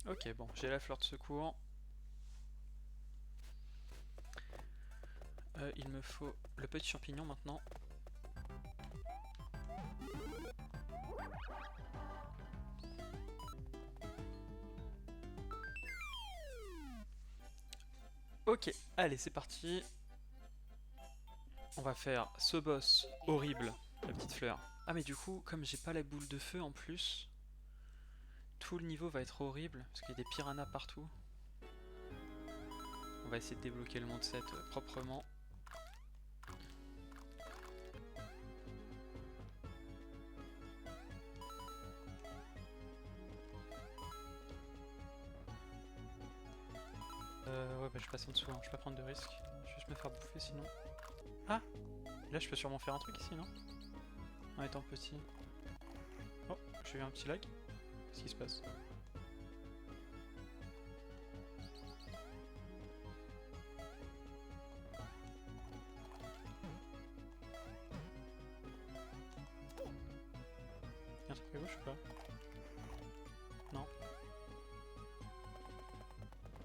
Ok, bon, j'ai la fleur de secours. Il me faut le petit champignon maintenant. Ok, allez, c'est parti. On va faire ce boss horrible, la petite fleur. Ah mais du coup, comme j'ai pas la boule de feu en plus, tout le niveau va être horrible, parce qu'il y a des piranhas partout. On va essayer de débloquer le monde 7 proprement. Ouais bah je passe en dessous, hein. Je vais pas prendre de risques. Je vais juste me faire bouffer sinon. Ah, là je peux sûrement faire un truc ici, non? En étant petit. Oh, j'ai eu un petit lag. Qu'est-ce qui se passe? Y'a un truc à gauche ou pas? Non.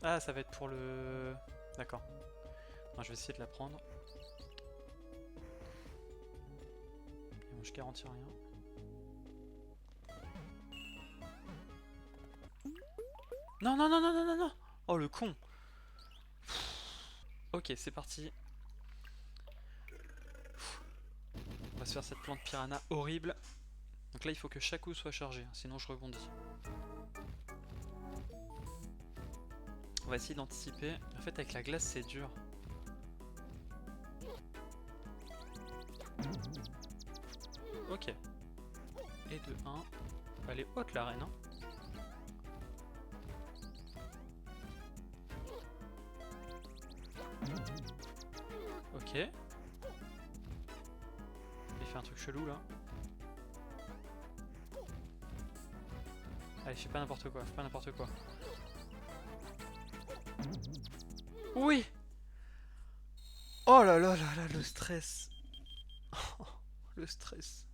Ah, ça va être pour le... D'accord. Non, je vais essayer de la prendre. Et bon, je garantis rien. Non, non, non, non, non, non, non. Oh, le con. Ok, c'est parti. On va se faire cette plante piranha horrible. Donc là, il faut que chaque coup soit chargé, hein, sinon je rebondis. On va essayer d'anticiper. En fait, avec la glace, c'est dur. Ok. Et de 1. Elle est haute, la reine, hein. Ok. Il fait un truc chelou, là. Allez, fais pas n'importe quoi, fais pas n'importe quoi. Oui. Oh là là là là, le stress. Le stress.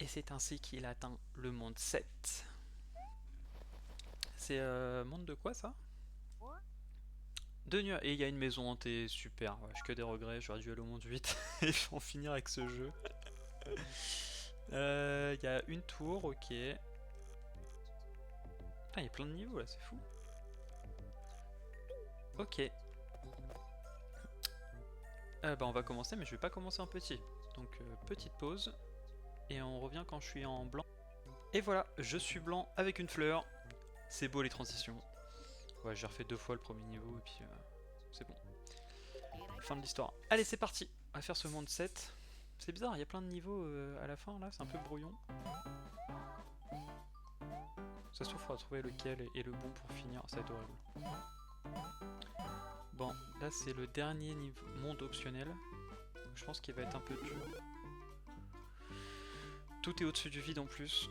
Et c'est ainsi qu'il atteint le monde 7. C'est monde de quoi ça? De nuages. Et il y a une maison hantée, super. Ouais, j'ai que des regrets, j'aurais dû aller au monde 8 et en finir avec ce jeu. Il y a une tour, ok. Ah, il y a plein de niveaux là, c'est fou. Ok. Bah on va commencer, mais je vais pas commencer en petit. Donc petite pause. Et on revient quand je suis en blanc. Et voilà, je suis blanc avec une fleur. C'est beau les transitions. Ouais, j'ai refait 2 fois le premier niveau et puis c'est bon. Fin de l'histoire. Allez, c'est parti. On va faire ce monde 7. C'est bizarre, il y a plein de niveaux à la fin là, c'est un peu brouillon. Ça se trouve, il faudra trouver lequel est le bon pour finir, ça va être horrible. Bon, là c'est le dernier niveau, monde optionnel. Je pense qu'il va être un peu dur. Tout est au-dessus du vide en plus.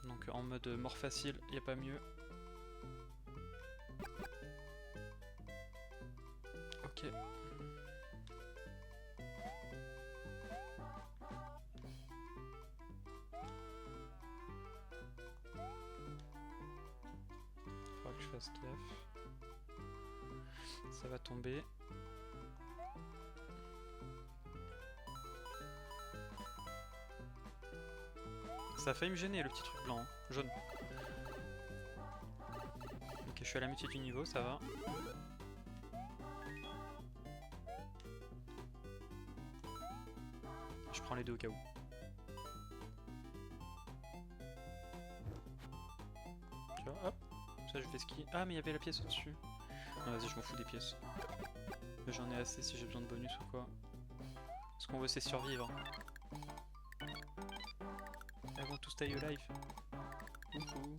Donc en mode mort facile, il n'y a pas mieux. Ok. Faudra que je fasse gaffe. Ça va tomber. Ça a failli me gêner le petit truc blanc, hein. Jaune. Ok, je suis à la moitié du niveau, ça va. Je prends les deux au cas où. Tu vois, hop. Ça je fais ski. Ah mais il y avait la pièce au-dessus. Ah, vas-y, je m'en fous des pièces. J'en ai assez si j'ai besoin de bonus ou quoi. Ce qu'on veut c'est survivre. I want to stay alive. Ouhou.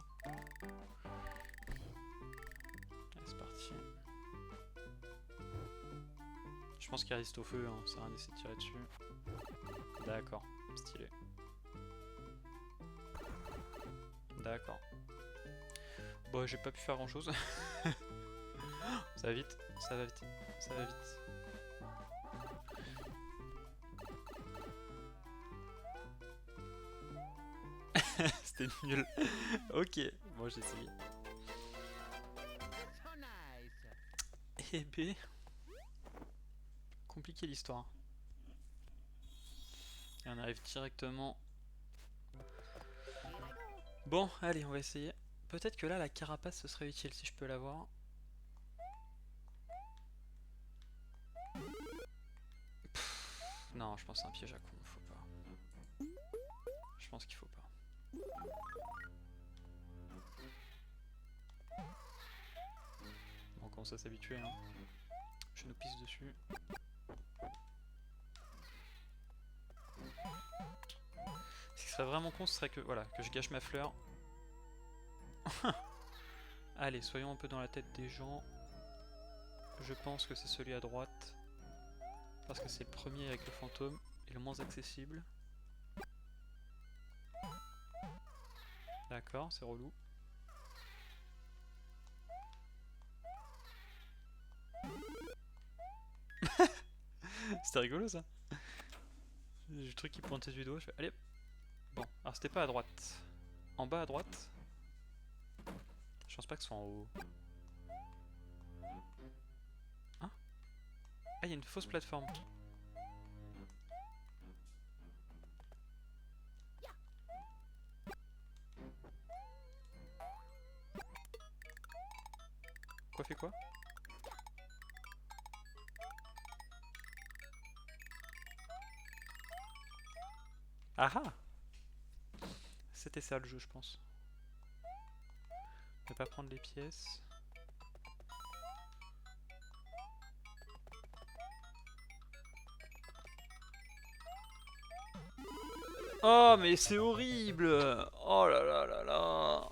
Allez, c'est parti. Je pense qu'il résiste au feu, hein. Ça sert à rien d'essayer de tirer dessus. D'accord, stylé. D'accord. Bon, j'ai pas pu faire grand chose. Ça va vite, ça va vite, ça va vite. C'était nul. Ok, moi j'ai essayé. Et B. Compliqué l'histoire. Et on arrive directement. Bon, allez, on va essayer. Peut-être que là, la carapace, ce serait utile si je peux l'avoir. Non, je pense que c'est un piège à con, faut pas. Je pense qu'il faut pas. Bon, on commence à s'habituer, hein. Je nous pisse dessus. Ce qui serait vraiment con, ce serait que, voilà, que je gâche ma fleur. Allez, soyons un peu dans la tête des gens. Je pense que c'est celui à droite. Parce que c'est le premier avec le fantôme et le moins accessible. D'accord, c'est relou. C'était rigolo ça. J'ai le truc qui pointait du doigt, je fais allez. Bon, alors c'était pas à droite. En bas à droite. Je pense pas que ce soit en haut. Hein? Ah, il y a une fausse plateforme. Quoi fait quoi? Ah ah! C'était ça le jeu, je pense. Ne pas prendre les pièces. Oh, mais c'est horrible! Oh là là là là!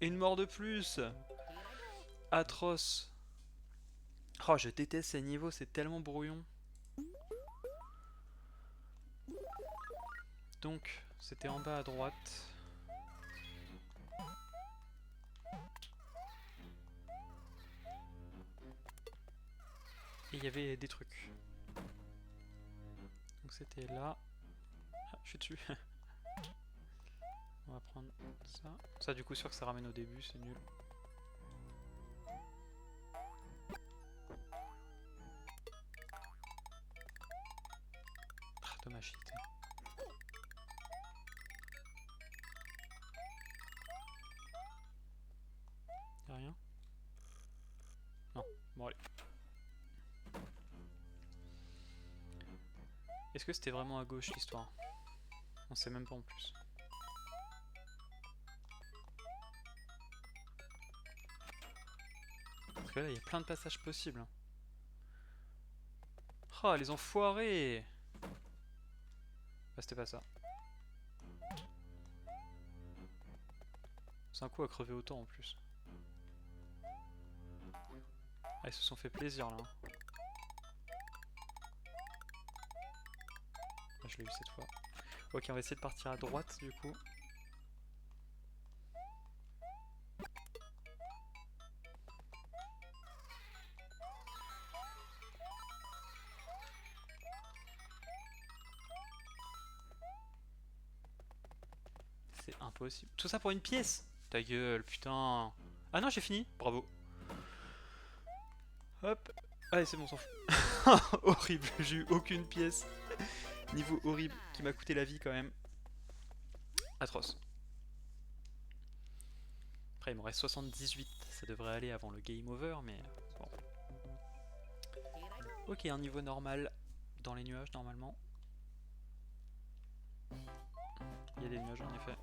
Une mort de plus! Atroce! Oh, je déteste ces niveaux, c'est tellement brouillon. Donc, c'était en bas à droite. Et il y avait des trucs. Donc c'était là. Ah, je suis dessus. On va prendre ça. Ça, du coup, sûr que ça ramène au début, c'est nul. Ah, dommage, il était. Y'a rien? Non. Bon, allez. Est-ce que c'était vraiment à gauche l'histoire? On sait même pas en plus. Parce que là, il y a plein de passages possibles. Oh, les enfoirés! Bah, c'était pas ça. C'est un coup à crever autant en plus. Ah, ils se sont fait plaisir là. Ah, je l'ai eu cette fois. Ok, on va essayer de partir à droite du coup. C'est impossible. Tout ça pour une pièce? Ta gueule, putain. Ah non, j'ai fini. Bravo. Hop. Allez, c'est bon, on s'en fout. Horrible, j'ai eu aucune pièce. Niveau horrible qui m'a coûté la vie quand même. Atroce. Après, il me reste 78. Ça devrait aller avant le game over, mais bon. Ok, un niveau normal dans les nuages normalement. Il y a des nuages en effet.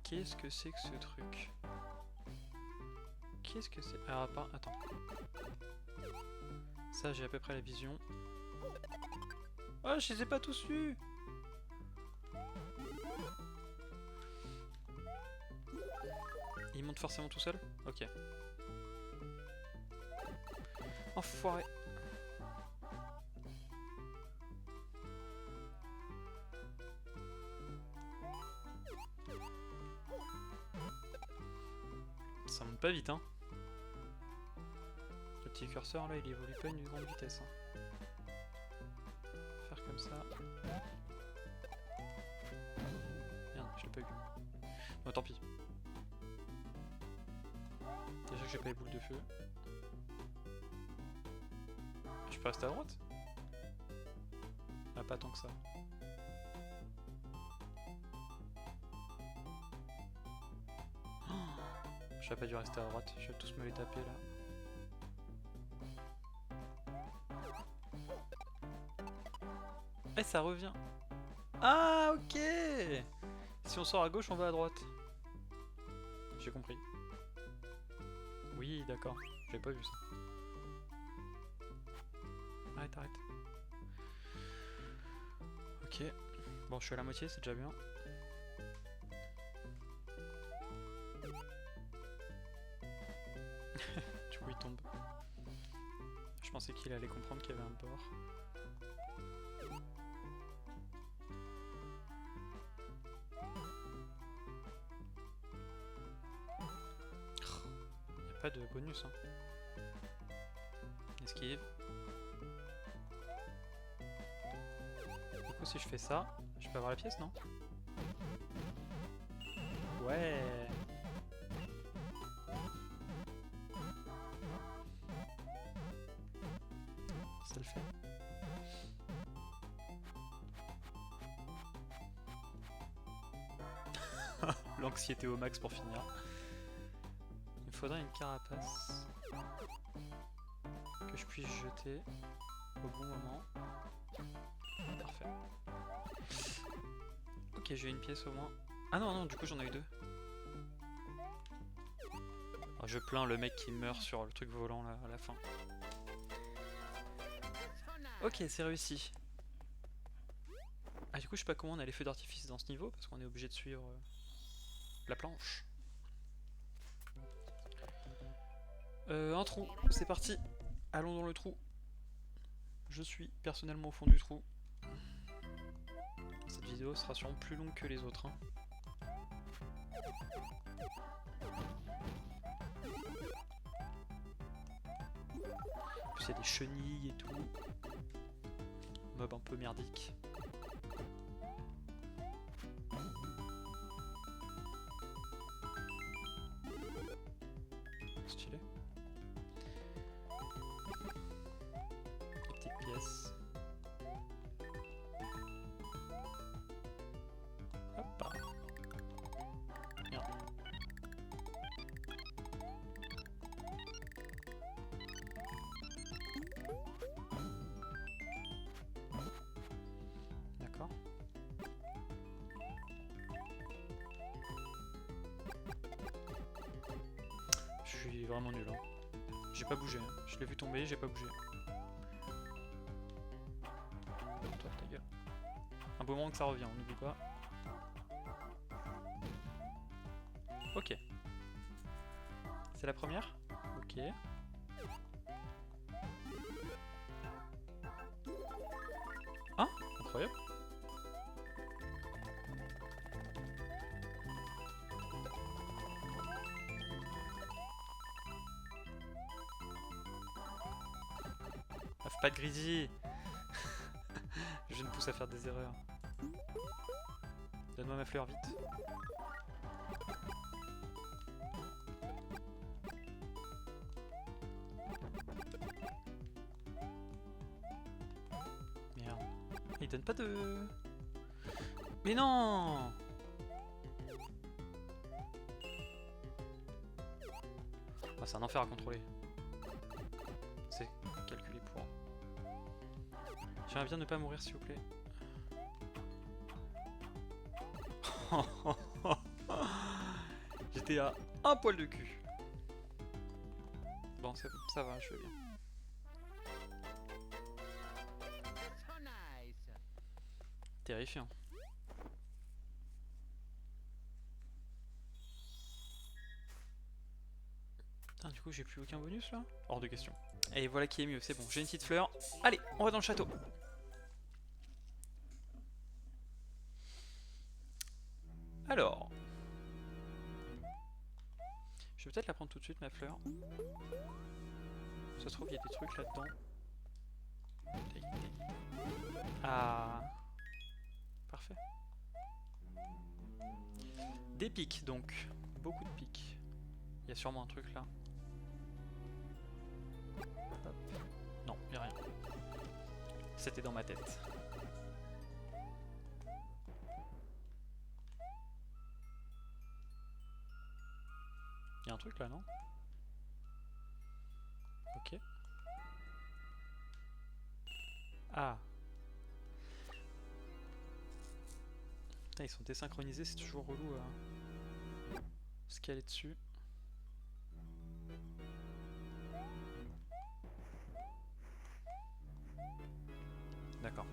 Qu'est-ce que c'est que ce truc? Qu'est-ce que c'est? Alors, attends. Ça, j'ai à peu près la vision. Oh, je les ai pas tous eus! Il monte forcément tout seul? Ok. Enfoiré! Ça monte pas vite, hein. Le petit curseur là, il évolue pas à une grande vitesse. Hein. Faire comme ça. truc. Bon, tant pis. Déjà que j'ai pas les boules de feu. Je peux rester à droite? Ah, pas tant que ça. Oh, j'aurais pas dû rester à droite, je vais tous me les taper là. Eh, ça revient. Ah, ok. Si on sort à gauche, on va à droite. J'ai compris. Oui, d'accord. J'avais pas vu ça. Arrête, arrête. Ok. Bon, je suis à la moitié, c'est déjà bien. Du coup, il tombe. Je pensais qu'il allait comprendre qu'il y avait un bord. Il n'y a pas de bonus, hein. Esquive. Du coup, si je fais ça, je peux avoir la pièce, non? Ouais. Ça le fait. L'anxiété au max pour finir. Il me faudrait une carapace que je puisse jeter au bon moment. Parfait. Ok, j'ai une pièce au moins. Ah non, non, du coup j'en ai eu deux. Oh, je plains le mec qui meurt sur le truc volant là, à la fin. Ok, c'est réussi. Ah, du coup, je sais pas comment on a les feux d'artifice dans ce niveau, parce qu'on est obligé de suivre la planche. Un trou, c'est parti. Allons dans le trou. Je suis personnellement au fond du trou. Cette vidéo sera sûrement plus longue que les autres, hein. En plus, il y a des chenilles et tout. Mob un peu merdique. Stylé. Des petites pièces. Hop. Merde. D'accord. Je suis vraiment nul, hein. J'ai pas bougé, hein. Je l'ai vu tomber, j'ai pas bougé. Toi, ta gueule. Un beau moment que ça revient, on n'oublie pas. Ok. C'est la première? Ok. Ah, incroyable. Ah, faut pas de greedy. Je ne pousse à faire des erreurs. Donne-moi ma fleur vite. Merde. Il donne pas de... Mais non! Ah, c'est un enfer à contrôler. C'est calculé pour... J'aimerais bien ne pas mourir s'il vous plaît. J'étais à un poil de cul. Bon, ça va, je vais bien. Terrifiant. Putain, du coup, j'ai plus aucun bonus là? Hors de question. Et voilà qui est mieux, c'est bon, j'ai une petite fleur. Allez, on va dans le château. Alors... Je vais peut-être la prendre tout de suite, ma fleur. Ça se trouve, il y a des trucs là-dedans. Ah... Parfait. Des pics donc. Beaucoup de pics. Il y a sûrement un truc là. Hop. Non, il n'y a rien. C'était dans ma tête. Il y a un truc là, non? Ok. Ah. Putain, ils sont désynchronisés, c'est toujours relou à scaler dessus. D'accord.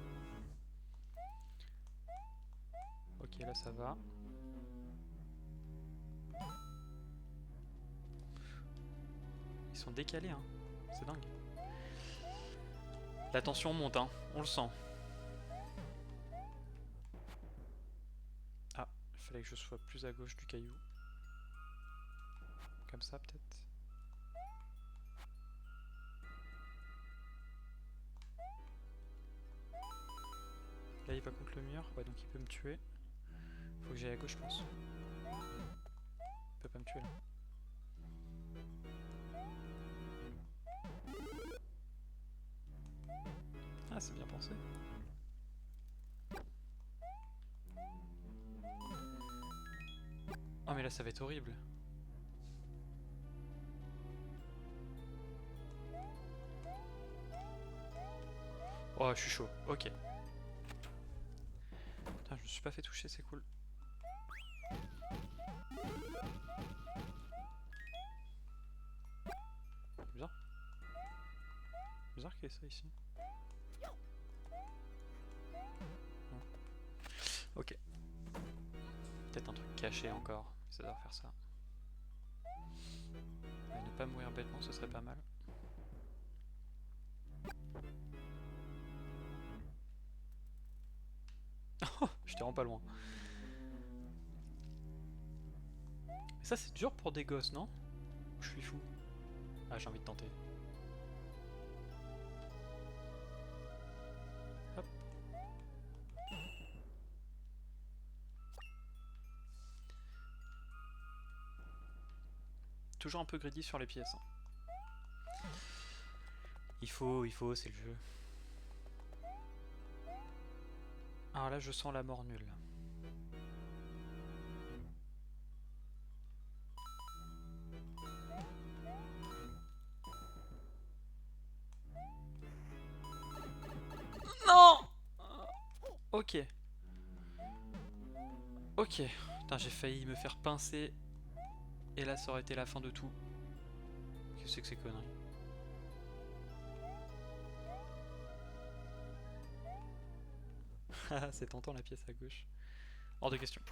Ok, là ça va. Ils sont décalés, hein. C'est dingue. La tension monte, hein. On le sent. Ah, il fallait que je sois plus à gauche du caillou. Comme ça, peut-être. Là, il va contre le mur. Ouais, donc il peut me tuer. Faut que j'aille à gauche, je pense. Il peut pas me tuer, là. Ah, c'est bien pensé. Oh, mais là, ça va être horrible. Oh, je suis chaud. Ok. Putain, je me suis pas fait toucher, c'est cool. Bizarre. Bizarre qu'il y ait ça ici. Non. Ok. Peut-être un truc caché encore. Ça doit faire ça. Et ne pas mourir bêtement, ce serait pas mal. Oh, j'étais vraiment pas loin. Mais ça, c'est dur pour des gosses, non? Je suis fou. Ah, j'ai envie de tenter. Hop. Toujours un peu greedy sur les pièces. Hein. Il faut, c'est le jeu. Alors là, je sens la mort nulle. Non! Ok. Ok. Putain, j'ai failli me faire pincer. Et là, ça aurait été la fin de tout. Qu'est-ce que c'est que ces conneries? Ah, c'est tentant la pièce à gauche. Hors de question.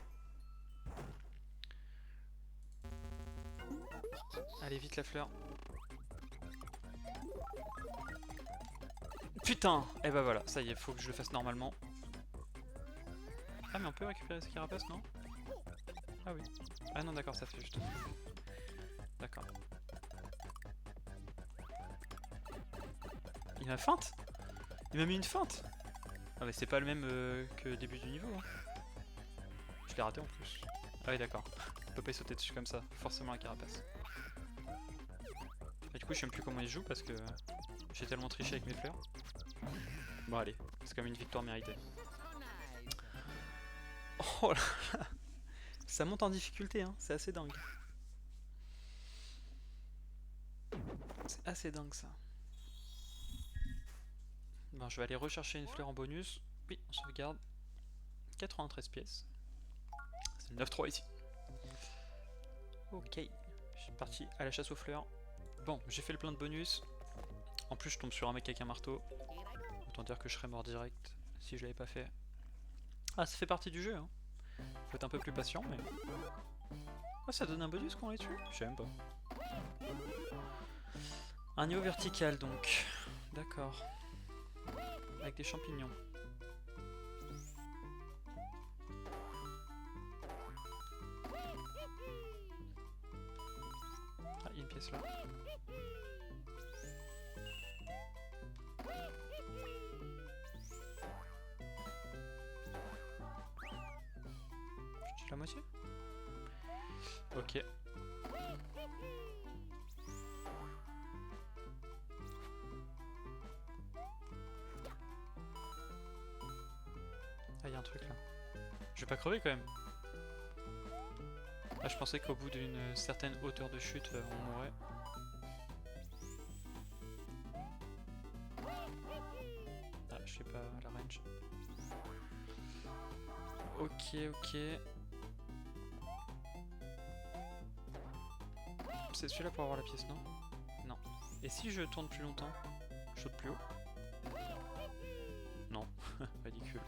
Allez, vite la fleur. Putain! Et bah voilà, ça y est, faut que je le fasse normalement. Ah mais on peut récupérer ces carapaces, non? Ah oui. Ah non d'accord, ça fait juste. D'accord. Il m'a feinte? Il m'a mis une feinte? Ah mais c'est pas le même que le début du niveau. Hein. Je l'ai raté en plus. Ah oui d'accord. On peut pas y sauter dessus comme ça, forcément la carapace. Et du coup je sais même plus comment il se joue parce que j'ai tellement triché avec mes fleurs. Bon allez, c'est quand même une victoire méritée. Oh là là. Ça monte en difficulté, hein. C'est assez dingue. C'est assez dingue ça. Bon, je vais aller rechercher une fleur en bonus. Oui, on sauvegarde. 93 pièces. C'est le 9-3 ici. Ok, je suis parti à la chasse aux fleurs. Bon, j'ai fait le plein de bonus. En plus, je tombe sur un mec avec un marteau. Autant dire que je serais mort direct si je l'avais pas fait. Ah, ça fait partie du jeu, hein. Faut être un peu plus patient, mais... Ah, ça donne un bonus quand on les tue? Je sais même pas. Un niveau vertical, donc. D'accord. Avec des champignons. Ah, il y a une pièce là. Je tue la moitié? Ok. Ah, y a un truc là. Je vais pas crever quand même. Ah, je pensais qu'au bout d'une certaine hauteur de chute, on mourrait. Ah, je sais pas, la range. Ok, ok. C'est celui-là pour avoir la pièce, non? Non. Et si je tourne plus longtemps? Je saute plus haut? Non. Ridicule.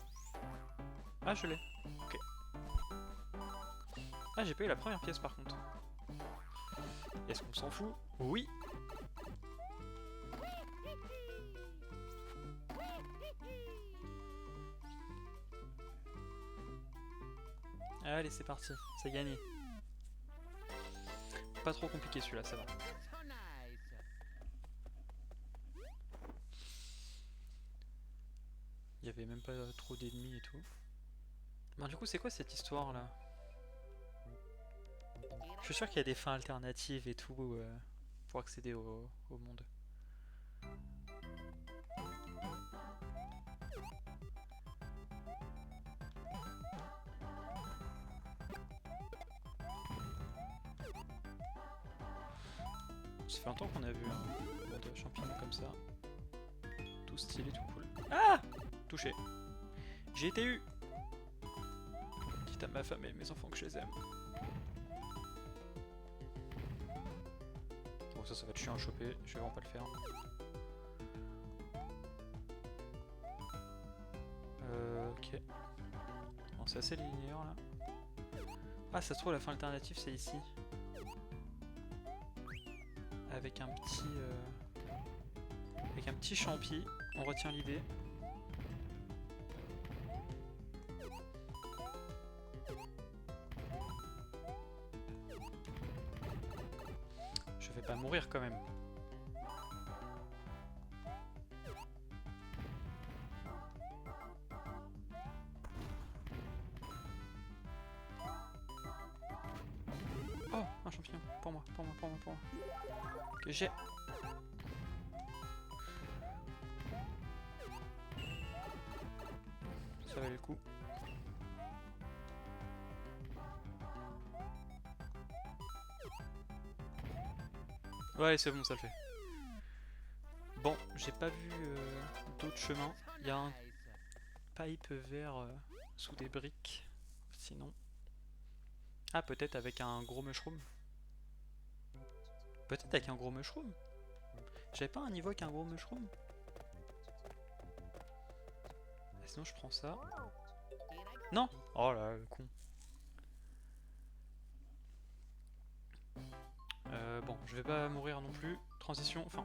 Ah, je l'ai. Ok. Ah, j'ai pas eu la première pièce par contre. Est-ce qu'on s'en fout? Oui. Allez, c'est parti. C'est gagné. Pas trop compliqué celui-là, ça va. Il y avait même pas trop d'ennemis et tout. Bon, du coup, c'est quoi cette histoire là? Je suis sûr qu'il y a des fins alternatives et tout pour accéder au monde. Ça fait longtemps qu'on a vu un mode champignon comme ça. Tout stylé, tout cool. Ah! Touché. J'ai été eu! Quitte à ma femme et mes enfants que je les aime. Bon, ça va être chiant à choper, je vais vraiment pas le faire. Ok. Bon, c'est assez linéaire là. Ah, ça se trouve, la fin alternative c'est ici. Avec un petit champi, on retient l'idée. Je vais pas mourir quand même. Oh, un champignon, pour moi, pour moi, pour moi, pour moi. Que j'ai. Ça valait le coup. Ouais, c'est bon, ça le fait. Bon, j'ai pas vu d'autres chemins. Il y a un pipe vert sous des briques. Sinon. Ah, peut-être avec un gros mushroom. Peut-être avec un gros mushroom. J'avais pas un niveau avec un gros mushroom. Et sinon, je prends ça. Non! Oh là, le con. Bon, je vais pas mourir non plus. Transition, enfin.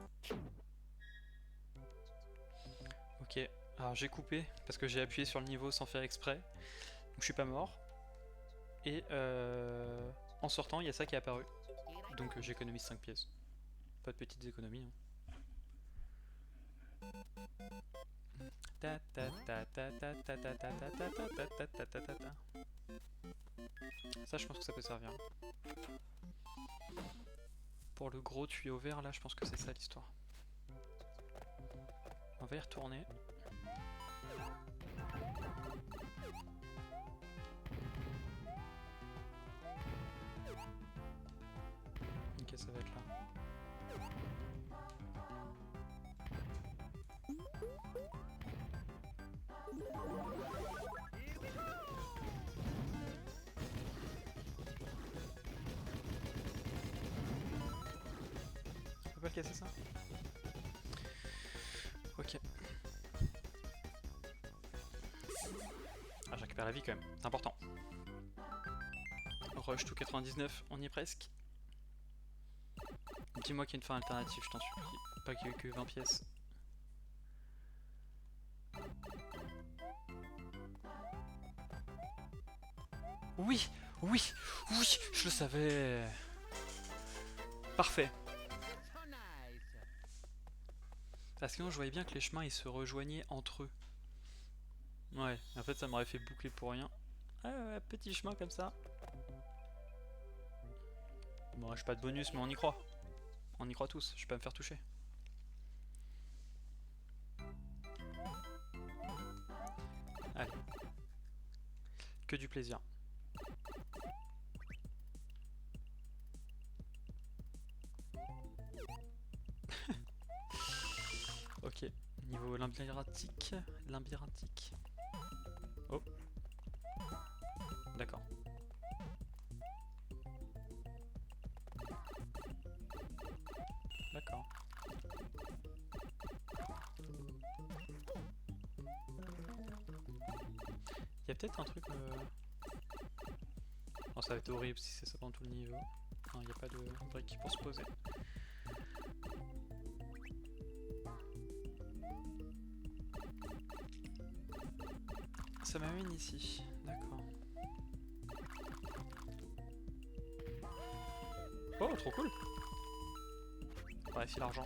Ok, alors j'ai coupé parce que j'ai appuyé sur le niveau sans faire exprès. Donc je suis pas mort. Et en sortant, il y a ça qui est apparu. Donc j'économise 5 pièces. Pas de petites économies. Ça, je pense que ça peut servir. Pour le gros tuyau vert, là, je pense que c'est ça l'histoire. On va y retourner. Ok, ça va être là. On peut pas le casser ça? Ok. Ah, je récupère la vie quand même, c'est important. Rush to 99, on y est presque. Dis-moi qu'il y a une fin alternative, je t'en supplie. Pas qu'il y ait que 20 pièces. Oui, oui, oui, je le savais. Parfait. Parce que non, je voyais bien que les chemins ils se rejoignaient entre eux. Ouais, en fait ça m'aurait fait boucler pour rien. Ah, ouais, petit chemin comme ça. Bon, j'ai pas de bonus, mais on y croit. On y croit tous, je vais pas me faire toucher. Allez. Que du plaisir. Ok, niveau labyrinthique. Labyrinthique. Oh. D'accord. D'accord. Il y a peut-être un truc... Oh, ça va être horrible si c'est ça pendant tout le niveau. Non, il n'y a pas de briques pour se poser. Ça m'amène ici, d'accord. Oh, trop cool! Ouais, c'est l'argent.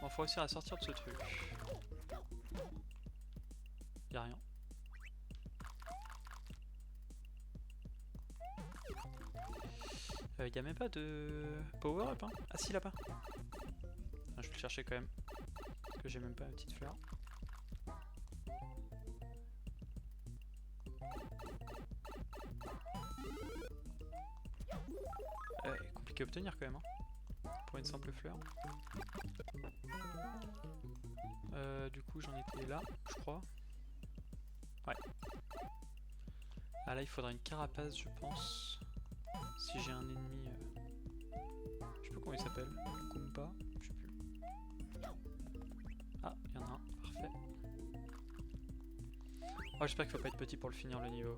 Bon, faut réussir à sortir de ce truc. Y'a rien. Y'a même pas de power up, hein? Ah si, là-bas. Enfin, je vais le chercher quand même. Parce que j'ai même pas la petite fleur. Compliqué à obtenir quand même, hein, pour une simple fleur. Du coup j'en étais là, je crois. Ouais. Ah là il faudra une carapace je pense. Si j'ai un ennemi... Je sais plus comment il s'appelle. Goomba, je sais plus. Ah, il y en a un, parfait. Oh, j'espère qu'il faut pas être petit pour le finir le niveau.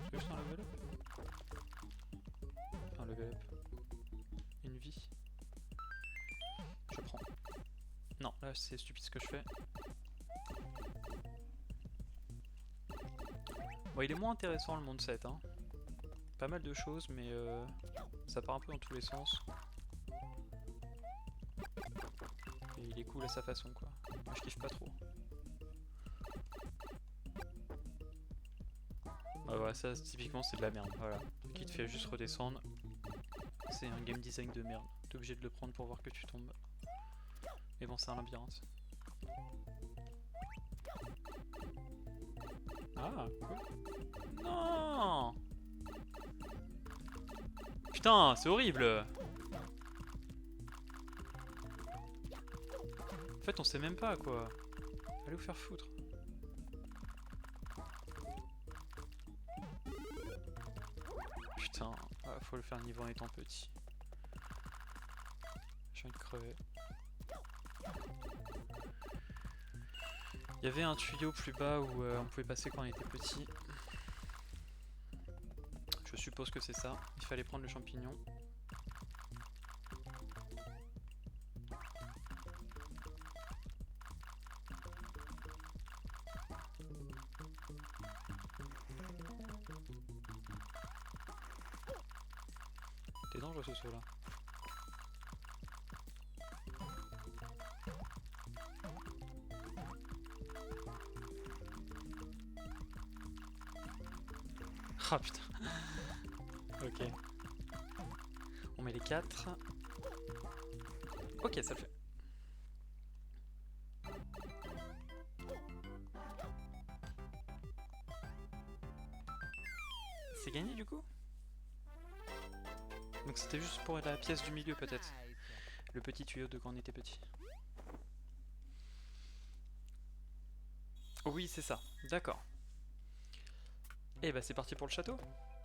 C'est juste un level up? Un level up. Une vie. Je prends. Non, là c'est stupide ce que je fais. Bon, il est moins intéressant le monde 7, hein. Pas mal de choses, mais ça part un peu dans tous les sens. Et il est cool à sa façon, quoi. Moi je kiffe pas trop. Ah ouais, ça typiquement c'est de la merde, voilà. Qui te fait juste redescendre. C'est un game design de merde. T'es obligé de le prendre pour voir que tu tombes. Mais bon, c'est un labyrinthe. Ah, cool. Non! Putain, c'est horrible! En fait, on sait même pas, quoi. Allez vous faire foutre. Putain, faut le faire niveau en étant petit. J'ai envie de crever. Il y avait un tuyau plus bas où on pouvait passer quand on était petit. Je suppose que c'est ça. Il fallait prendre le champignon. T'es dangereux ce saut là. Ah putain. Ok. On met les 4. Ok, ça le fait. C'est gagné du coup? Donc c'était juste pour la pièce du milieu peut-être. Le petit tuyau de quand on était petit. Oui, c'est ça. D'accord. Et bah c'est parti pour le château.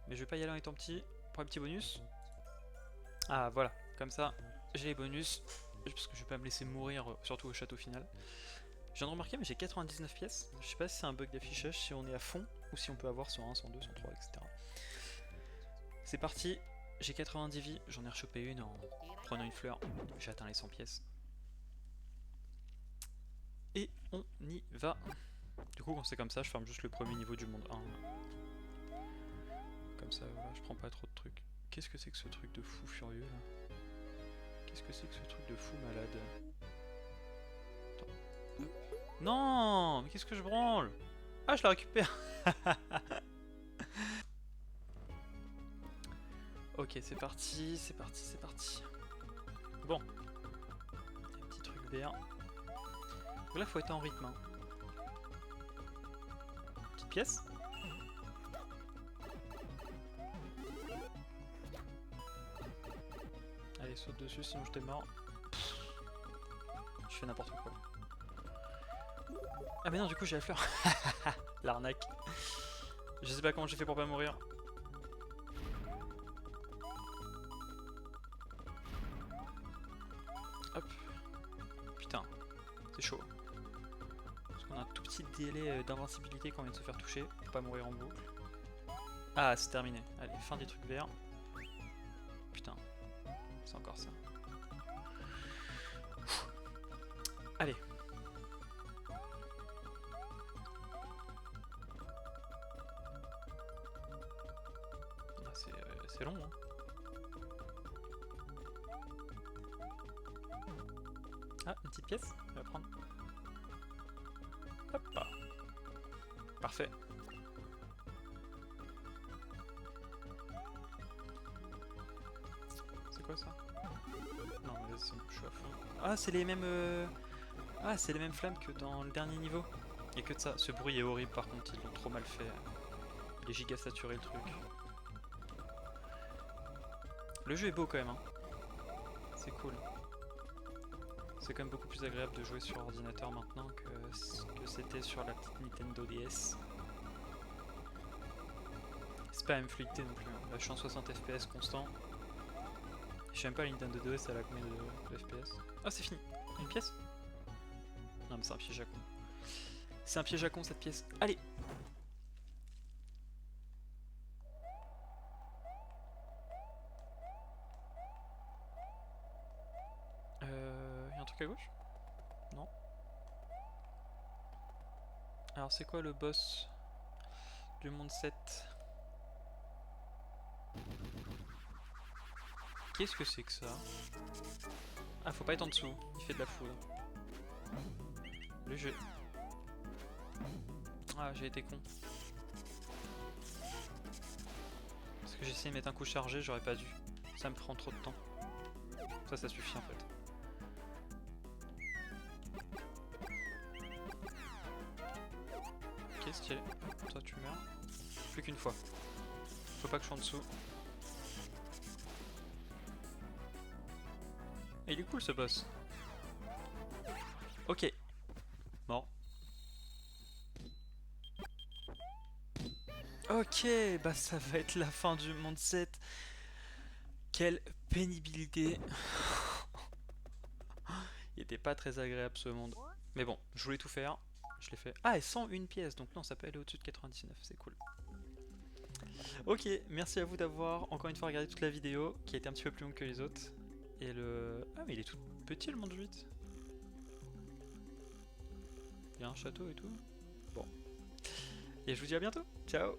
Mais je vais pas y aller en étant petit. Pour un petit bonus. Ah voilà, comme ça j'ai les bonus. Parce que je vais pas me laisser mourir, surtout au château final. Je viens de remarquer mais j'ai 99 pièces. Je sais pas si c'est un bug d'affichage, si on est à fond. Ou si on peut avoir 101, 102, 103, etc. C'est parti. J'ai 90 vies, j'en ai rechopé une en prenant une fleur. J'ai atteint les 100 pièces. Et on y va. Du coup quand c'est comme ça, je ferme juste le premier niveau du monde 1. Comme ça, voilà, je prends pas trop de trucs. Qu'est-ce que c'est que ce truc de fou furieux là? Qu'est-ce que c'est que ce truc de fou malade? Attends. Non! Mais qu'est-ce que je branle? Ah, je la récupère! Ok, c'est parti, c'est parti, c'est parti. Bon. Un petit truc vert. Donc là, faut être en rythme. Hein. Petite pièce. Allez, saute dessus, sinon je démarre. Je fais n'importe quoi. Ah mais non, du coup j'ai la fleur. L'arnaque. Je sais pas comment j'ai fait pour pas mourir. Hop. Putain, c'est chaud. Parce qu'on a un tout petit délai d'invincibilité quand on vient de se faire toucher. Pour pas mourir en boucle. Ah, c'est terminé. Allez, fin des trucs verts. Putain, c'est encore ça. Allez. C'est long, hein. Ah, une petite pièce, on va prendre. Hop là. Parfait. C'est quoi ça? Non, mais c'est bon, je suis à fond. Ah, c'est les mêmes... Ah, c'est les mêmes flammes que dans le dernier niveau. Et que de ça. Ce bruit est horrible par contre, ils l'ont trop mal fait. Les gigas saturé le truc. Le jeu est beau quand même, hein. C'est cool. C'est quand même beaucoup plus agréable de jouer sur ordinateur maintenant que c'était sur la petite Nintendo DS. C'est pas la même fluidité non plus. Hein. Là je suis en 60 FPS constant. Je sais même pas la Nintendo DS elle a combien de FPS. Ah c'est fini. Une pièce? Non mais c'est un piège à con. C'est un piège à con cette pièce. Allez! Y'a un truc à gauche? Non. Alors c'est quoi le boss du monde 7? Qu'est-ce que c'est que ça? Ah faut pas être en dessous, il fait de la foudre. Le jeu. Ah j'ai été con. Parce que j'ai essayé de mettre un coup chargé, j'aurais pas dû. Ça me prend trop de temps. Ça suffit en fait. Ok stylé. Toi tu meurs. Plus qu'une fois. Faut pas que je sois en dessous. Et il est cool ce boss. Ok. Mort. Ok, bah ça va être la fin du monde 7. Quelle pénibilité. Il était pas très agréable ce monde. Mais bon, je voulais tout faire. Je l'ai fait. Ah, et 101 pièces, donc non, ça peut aller au-dessus de 99, c'est cool. Ok, merci à vous d'avoir encore une fois regardé toute la vidéo, qui a été un petit peu plus longue que les autres. Et le... Ah, mais il est tout petit le monde 8. Il y a un château et tout. Bon. Et je vous dis à bientôt. Ciao.